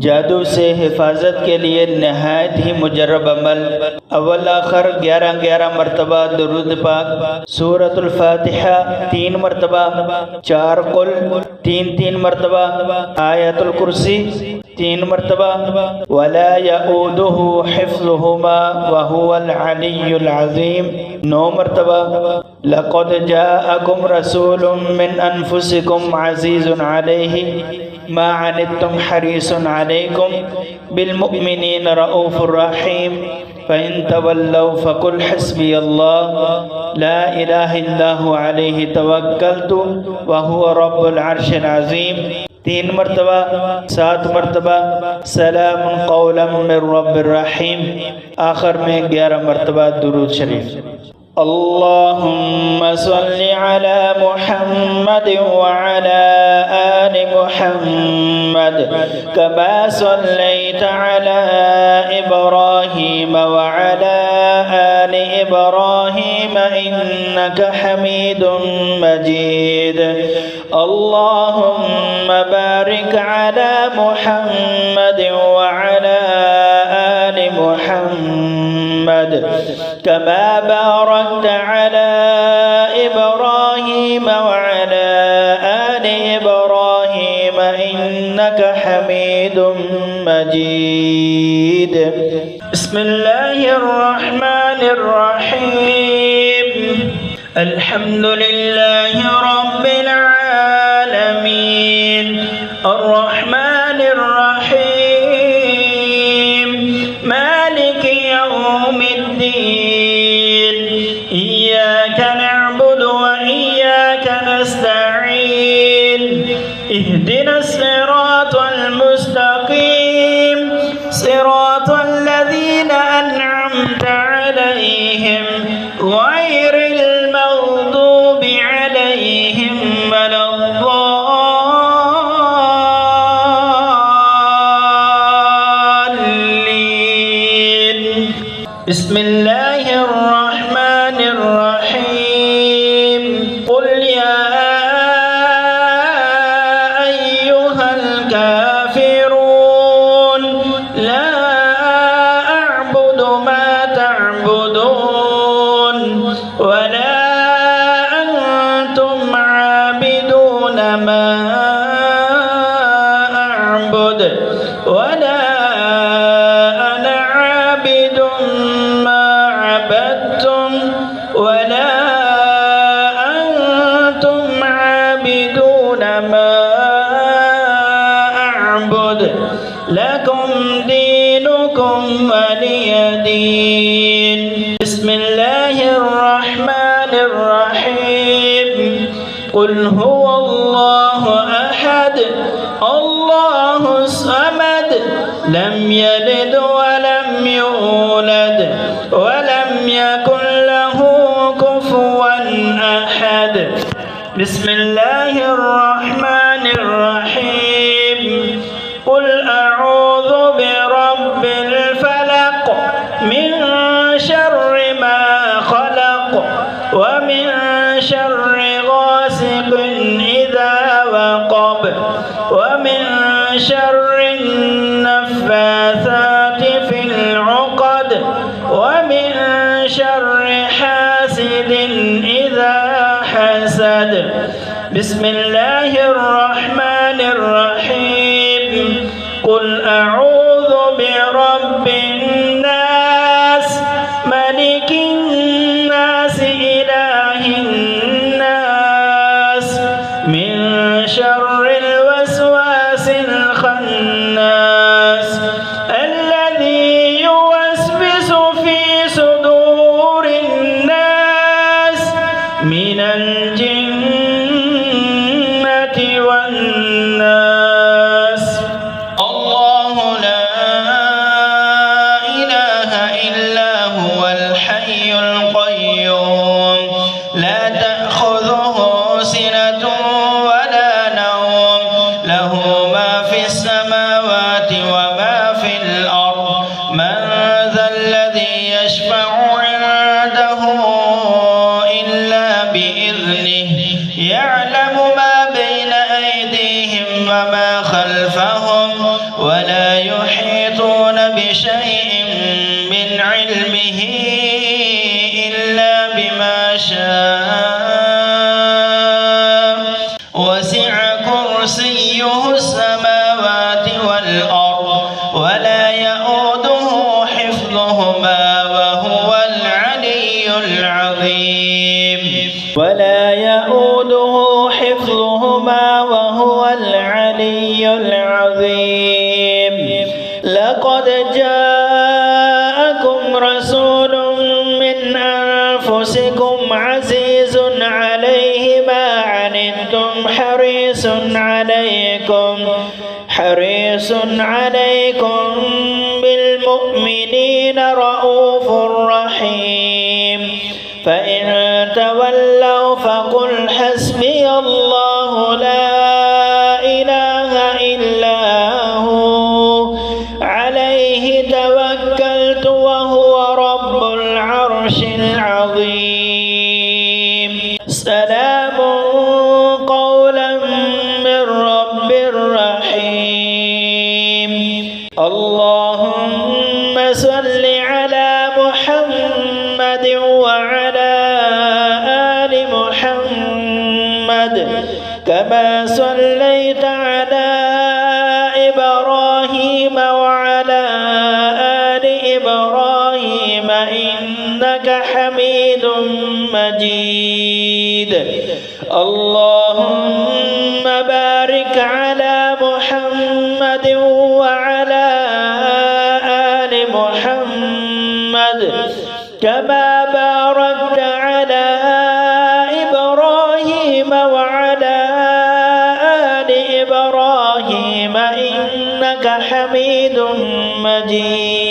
जादू से हिफाजत के लिए नहायत ही मुजर्रब अमल। अव्वल आखिर 11 मरतबा दुरूद पाक, सूरतुल फातिहा 3 मरतबा, 4 कुल 3 मरतबा, आयतुल कुर्सी 3 मरतबा, वला यऊदुहु हिफ्ज़ुहुमा व हुवल अलिय्युल अज़ीम 9 मरतबा, लक़द जाअकुम रसूलुम मिन अनफुसिकुम अज़ीज़ुन अलैहि मा अनित्तुम हरीसुन अलैकुम बिलमुमिनीन रऊफ़ुर रहीम फ़इन तवल्लौ फ़कुल हस्बियल्लाह ला इलाहा इल्ला हु अलैहि तवक्कलतु व हुवा रब्बुल अर्शिल अज़ीम 3 मरतबा, 7 मरतबा, सलामुन क़ौलन मिर रब्बिर रहीम। आखिर में 11 मरतबा दुरूद शरीफ। अल्लाहुम्मा सल्लि अला मुहम्मद व अला आलि मुहम्मद कमा सल्लैता अला इब्राहीम व अला आलि इब्राहीम इन्नका हमीदुम मजीद। अल्लाहुम्मा बारिक अला मुहम्मद व अला आलि मुहम्मद कमा बारकत अला इब्राहीम व अला आलि इब्राहीम इन्नका हमीदुम मजीद। बिस्मिल्लाहिर रहमानिर रहीम। अल्हम्दुलिल्लाहि रब्बिल आलमीन अर्रहमानिर रहीम मालिकि यौमिद्दीन इय्याका नअबुदु व इय्याका नस्तईन इहदिनस सिरातल मुस्तकीम सिरातल लज़ीना अनअमता अलैहिम गैरिल मग़दूबि अलैहिम वलद्दाल्लीन। बिस्मिल्लाहिर रहमानिर रहीम। क़ुल या अय्युहल काफ़िरून ला अअबुदु मा तअबुदून वला अंतुम आबिदून मा अअबुद वला अना आबिदुम मा अबदतुम वला अंतुम आबिदून मा अअबुद लकुम दीनुकुम वलिय दीन। बिस्मिल्लाहिर रहमानिर रहीम। क़ुल हुवल्लाहु अहद अल्लाहुस समद लम यलिद व लम यूलद व लम यकुन लहू कुफुवन अहद। बिस्मिल्लाहिर रहमानिर रहीम। क़ुल अऊज़ु बिरब्बिल फलक़ मिन शर्रि मा खलक़ व मिन शर्रि गासिक़िन इज़ा वक़ब व मिन शर्रि नफ़्फ़ाथाति फ़िल उक़द व मिन शर्रि हासिदिन इज़ा हसद। बिस्मिल्लाहिर रहमानिर रहीम। क़ुल अऊज़ु बिरब्बिन नास मलिकिन नास इलाहिन नास मिन शर्रिल वस्वासिल खन्नास अल्लज़ी युवस्विसु फ़ी सुदूरिन नास मिनल जिन्नति वन नास। अल्लाहु ला इलाहा इल्ला हुवल हय्युल क़य्यूम ला तअख़ुज़ुहु सिनतुन वला नौम लहु मा फ़िस समावाति व मा फ़िल अर्ज़ मन ज़ल्लज़ी यशफ़अु इंदहु इल्ला बिइज़्निहि यअलमु मा बैन अयदीहिम व मा खल्फ़हुम वला بشيء من علمه إلا بما شاء وسع كرسيه السماوات والأرض ولا يؤوده حفظهما وهو العلي العظيم ولا يؤوده حفظهما وهو العلي العظيم لقد جاءكم رسول من أنفسكم عزيز عليه ما عنتم حريص عليكم بالمؤمنين رؤوف رحيم فإن تولوا فقل حسبي الله لا إله إلا هو عليه توكلت وهو رب العرش العظيم سلام قولا من رب رحيم اللهم صل على محمد وعلى آل محمد كما صليت على إبراهيم وعلى آل إبراهيم إنك حميد مجيد اللهم بارك على محمد وعلى آل محمد كما باركت على إبراهيم وعلى آل إبراهيم إنك حميد مجيد